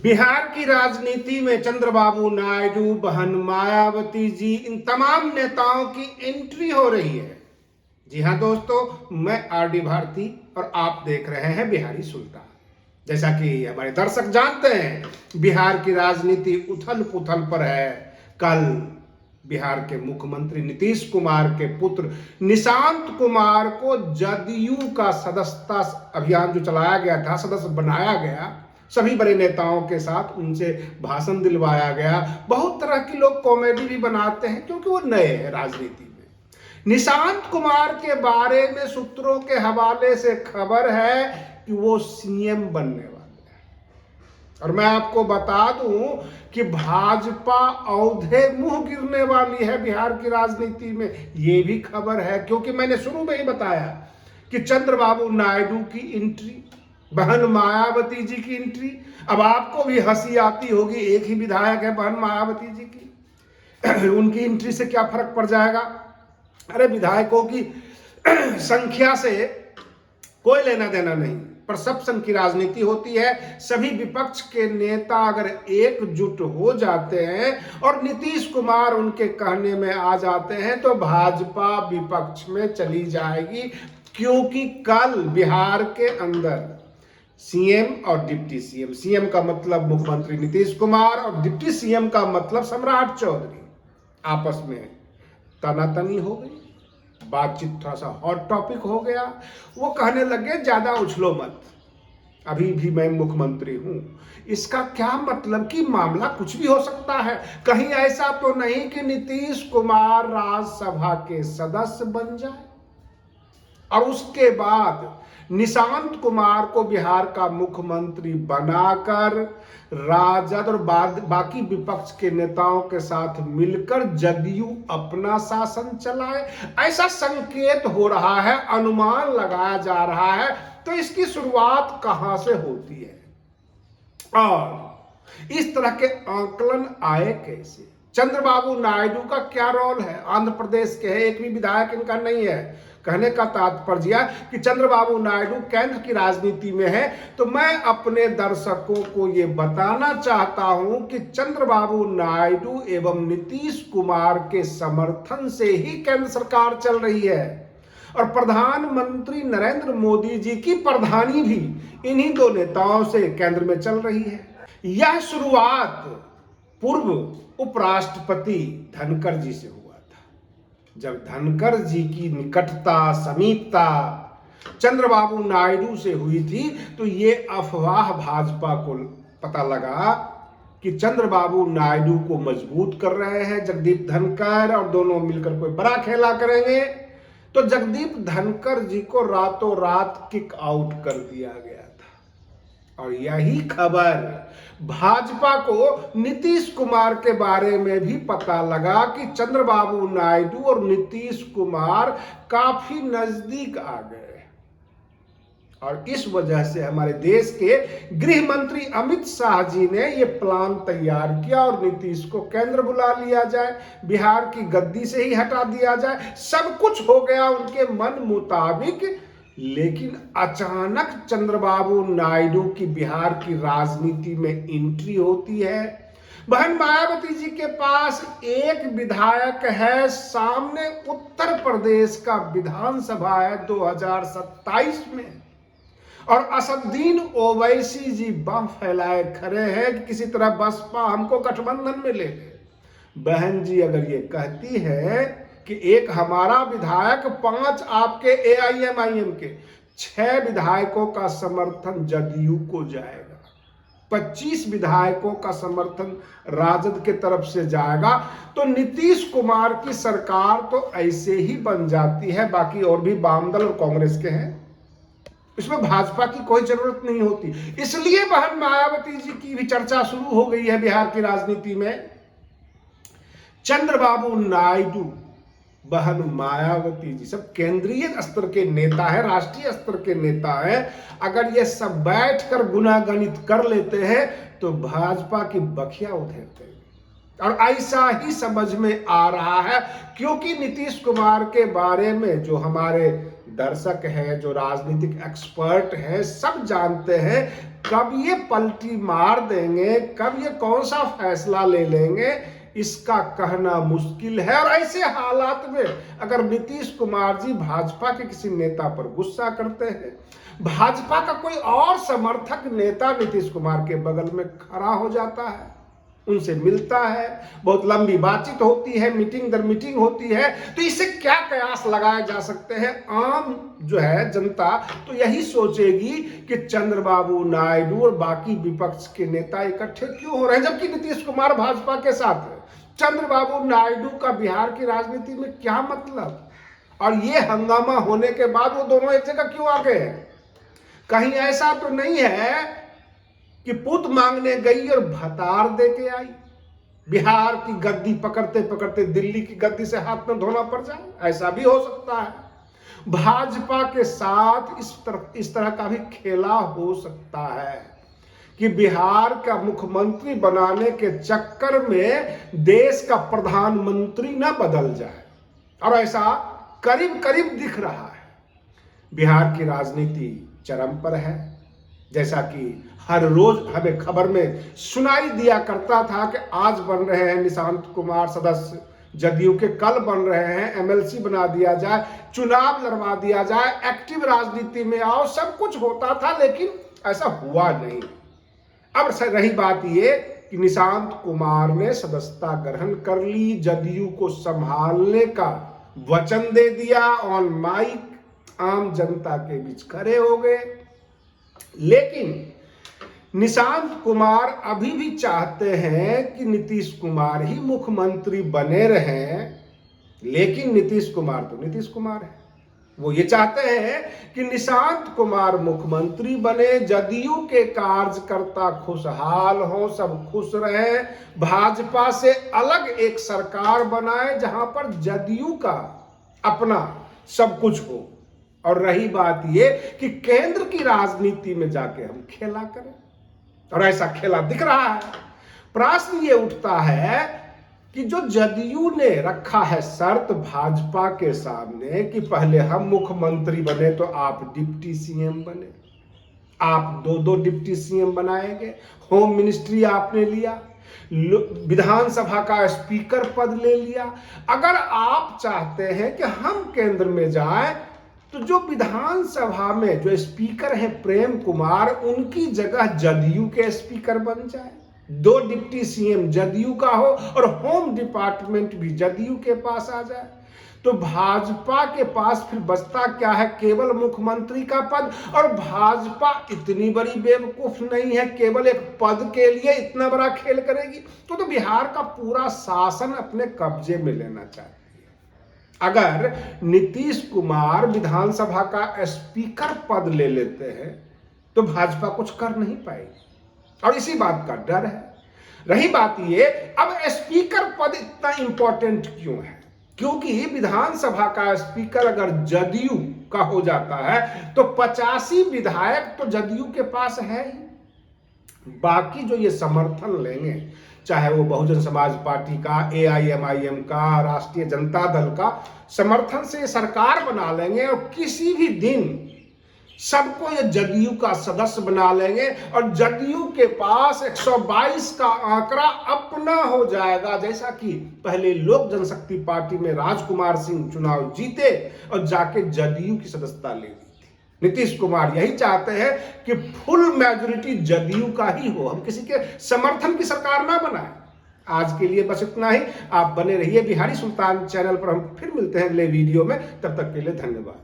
बिहार की राजनीति में चंद्रबाबू नायडू, बहन मायावती जी, इन तमाम नेताओं की एंट्री हो रही है। जी हां दोस्तों, मैं आरडी भारती और आप देख रहे हैं बिहारी सुल्तान। जैसा कि हमारे दर्शक जानते हैं, बिहार की राजनीति उथल पुथल पर है। कल बिहार के मुख्यमंत्री नीतीश कुमार के पुत्र निशांत कुमार को जदयू का सदस्यता अभियान जो चलाया गया था, सदस्य बनाया गया। सभी बड़े नेताओं के साथ उनसे भाषण दिलवाया गया। बहुत तरह की लोग कॉमेडी भी बनाते हैं क्योंकि वो नए हैं राजनीति में। निशांत कुमार के बारे में सूत्रों के हवाले से खबर है कि वो सीएम बनने वाले हैं। और मैं आपको बता दूं कि भाजपा औंधे मुंह गिरने वाली है बिहार की राजनीति में। ये भी खबर है क्योंकि मैंने शुरू में ही बताया कि चंद्रबाबू नायडू की एंट्री, बहन मायावती जी की एंट्री। अब आपको भी हंसी आती होगी, एक ही विधायक है बहन मायावती जी की, उनकी एंट्री से क्या फर्क पड़ जाएगा? अरे विधायकों की संख्या से कोई लेना देना नहीं, परसेप्शन की राजनीति होती है। सभी विपक्ष के नेता अगर एकजुट हो जाते हैं और नीतीश कुमार उनके कहने में आ जाते हैं तो भाजपा विपक्ष में चली जाएगी। क्योंकि कल बिहार के अंदर सीएम और डिप्टी सीएम, सीएम का मतलब मुख्यमंत्री नीतीश कुमार और डिप्टी सीएम का मतलब सम्राट चौधरी, आपस में तनातनी हो गई। बातचीत थोड़ा सा हॉट टॉपिक हो गया। वो कहने लगे ज्यादा उछलो मत, अभी भी मैं मुख्यमंत्री हूं। इसका क्या मतलब कि मामला कुछ भी हो सकता है। कहीं ऐसा तो नहीं कि नीतीश कुमार राज्यसभा के सदस्य बन जाए और उसके बाद निशांत कुमार को बिहार का मुख्यमंत्री बनाकर राजद और बाकी विपक्ष के नेताओं के साथ मिलकर जदयू अपना शासन चलाए। ऐसा संकेत हो रहा है, अनुमान लगाया जा रहा है। तो इसकी शुरुआत कहां से होती है और इस तरह के आकलन आए कैसे? चंद्रबाबू नायडू का क्या रोल है? आंध्र प्रदेश के हैं, एक भी विधायक इनका नहीं है। कहने का तात्पर्य कि चंद्रबाबू नायडू केंद्र की राजनीति में है। तो मैं अपने दर्शकों को ये बताना चाहता हूं कि चंद्रबाबू नायडू एवं नीतीश कुमार के समर्थन से ही केंद्र सरकार चल रही है और प्रधानमंत्री नरेंद्र मोदी जी की प्रधानी भी इन्हीं दो नेताओं से केंद्र में चल रही है। यह शुरुआत पूर्व उपराष्ट्रपति धनखड़ जी से हुआ था। जब धनखड़ जी की निकटता, समीपता चंद्रबाबू नायडू से हुई थी तो ये अफवाह भाजपा को पता लगा कि चंद्रबाबू नायडू को मजबूत कर रहे हैं जगदीप धनखड़ और दोनों मिलकर कोई बड़ा खेला करेंगे। तो जगदीप धनखड़ जी को रातों रात किक आउट कर दिया गया था। और यही खबर भाजपा को नीतीश कुमार के बारे में भी पता लगा कि चंद्रबाबू नायडू और नीतीश कुमार काफी नजदीक आ गए और इस वजह से हमारे देश के गृह मंत्री अमित शाह जी ने यह प्लान तैयार किया और नीतीश को केंद्र बुला लिया जाए, बिहार की गद्दी से ही हटा दिया जाए। सब कुछ हो गया उनके मन मुताबिक। लेकिन अचानक चंद्रबाबू नायडू की बिहार की राजनीति में एंट्री होती है। बहन मायावती जी के पास एक विधायक है, सामने उत्तर प्रदेश का विधानसभा है 2027 में और असदुद्दीन ओवैसी जी बाह फैलाए खड़े हैं कि किसी तरह बसपा हमको गठबंधन में ले ले। बहन जी अगर ये कहती है कि एक हमारा विधायक, 5 आपके एआईएमआईएम के, 6 विधायकों का समर्थन जदयू को जाएगा, 25 विधायकों का समर्थन राजद के तरफ से जाएगा, तो नीतीश कुमार की सरकार तो ऐसे ही बन जाती है। बाकी और भी वाम दल और कांग्रेस के हैं, इसमें भाजपा की कोई जरूरत नहीं होती। इसलिए बहन मायावती जी की भी चर्चा शुरू हो गई है बिहार की राजनीति में। चंद्रबाबू नायडू, बहन मायावती जी सब केंद्रीय स्तर के नेता है, राष्ट्रीय स्तर के नेता है। अगर ये सब बैठकर गुनागणित कर लेते हैं तो भाजपा की बखिया उधेड़ते हैं। और ऐसा ही समझ में आ रहा है क्योंकि नीतीश कुमार के बारे में जो हमारे दर्शक हैं, जो राजनीतिक एक्सपर्ट हैं, सब जानते हैं कब ये पलटी मार देंगे, कब ये कौन सा फैसला ले लेंगे, इसका कहना मुश्किल है। और ऐसे हालात में अगर नीतीश कुमार जी भाजपा के किसी नेता पर गुस्सा करते हैं, भाजपा का कोई और समर्थक नेता नीतीश कुमार के बगल में खड़ा हो जाता है, उनसे मिलता है, बहुत लंबी बातचीत होती है, मीटिंग दर मीटिंग होती है, तो इससे क्या कयास लगाए जा सकते हैं? आम जो है जनता तो यही सोचेगी कि चंद्रबाबू नायडू और बाकी विपक्ष के नेता इकट्ठे क्यों हो रहे हैं, जबकि नीतीश कुमार भाजपा के साथ है। चंद्रबाबू नायडू का बिहार की राजनीति में क्या मतलब? और ये हंगामा होने के बाद वो दोनों एक जगह क्यों आ गए हैं? कहीं ऐसा तो नहीं है कि पुत मांगने गई और भतार दे के आई, बिहार की गद्दी पकड़ते पकड़ते दिल्ली की गद्दी से हाथ में धोना पड़ जाए? ऐसा भी हो सकता है। भाजपा के साथ इस तरह का भी खेला हो सकता है कि बिहार का मुख्यमंत्री बनाने के चक्कर में देश का प्रधानमंत्री ना बदल जाए, और ऐसा करीब करीब दिख रहा है। बिहार की राजनीति चरम पर है, जैसा कि हर रोज हमें खबर में सुनाई दिया करता था कि आज बन रहे हैं निशांत कुमार सदस्य जदयू के, कल बन रहे हैं एमएलसी बना दिया जाए, चुनाव लड़वा दिया जाए, एक्टिव राजनीति में आओ, सब कुछ होता था, लेकिन ऐसा हुआ नहीं। अब रही बात ये कि निशांत कुमार ने सदस्यता ग्रहण कर ली, जदयू को संभालने का वचन दे दिया, ऑन माइक आम जनता के बीच खड़े हो गए। लेकिन निशांत कुमार अभी भी चाहते हैं कि नीतीश कुमार ही मुख्यमंत्री बने रहें, लेकिन नीतीश कुमार तो नीतीश कुमार है। वो ये चाहते हैं कि निशांत कुमार मुख्यमंत्री बने, जदयू के कार्यकर्ता खुशहाल हो, सब खुश रहे, भाजपा से अलग एक सरकार बनाए जहां पर जदयू का अपना सब कुछ हो। और रही बात ये कि केंद्र की राजनीति में जाके हम खेला करें, और ऐसा खेला दिख रहा है। प्रश्न ये उठता है कि जो जदयू ने रखा है शर्त भाजपा के सामने कि पहले हम मुख्यमंत्री बने तो आप डिप्टी सीएम बने, आप दो डिप्टी सीएम बनाएंगे, होम मिनिस्ट्री आपने लिया, विधानसभा का स्पीकर पद ले लिया। अगर आप चाहते हैं कि हम केंद्र में जाएं, तो जो विधानसभा में जो स्पीकर हैं प्रेम कुमार, उनकी जगह जदयू के स्पीकर बन जाए, 2 डिप्टी सीएम जदयू का हो और होम डिपार्टमेंट भी जदयू के पास आ जाए, तो भाजपा के पास फिर बचता क्या है? केवल मुख्यमंत्री का पद। और भाजपा इतनी बड़ी बेवकूफ नहीं है केवल एक पद के लिए इतना बड़ा खेल करेगी, तो बिहार का पूरा शासन अपने कब्जे में लेना चाहती है। अगर नीतीश कुमार विधानसभा का स्पीकर पद ले लेते हैं तो भाजपा कुछ कर नहीं पाएगी, और इसी बात का डर है। रही बात ये, अब स्पीकर पद इतना इंपॉर्टेंट क्यों है? क्योंकि विधानसभा का स्पीकर अगर जदयू का हो जाता है तो 85 विधायक तो जदयू के पास है ही। बाकी जो ये समर्थन लेंगे, चाहे वो बहुजन समाज पार्टी का, एआईएमआईएम का, राष्ट्रीय जनता दल का समर्थन से सरकार बना लेंगे, और किसी भी दिन सबको ये जदयू का सदस्य बना लेंगे, और जदयू के पास 122 का आंकड़ा अपना हो जाएगा। जैसा कि पहले लोक जनशक्ति पार्टी में राजकुमार सिंह चुनाव जीते और जाके जदयू की सदस्यता ले ली थी। नीतीश कुमार यही चाहते हैं कि फुल मेजोरिटी जदयू का ही हो, हम किसी के समर्थन की सरकार ना बनाए। आज के लिए बस इतना ही। आप बने रहिए बिहारी सुल्तान चैनल पर। हम फिर मिलते हैं अगले वीडियो में, तब तक के लिए धन्यवाद।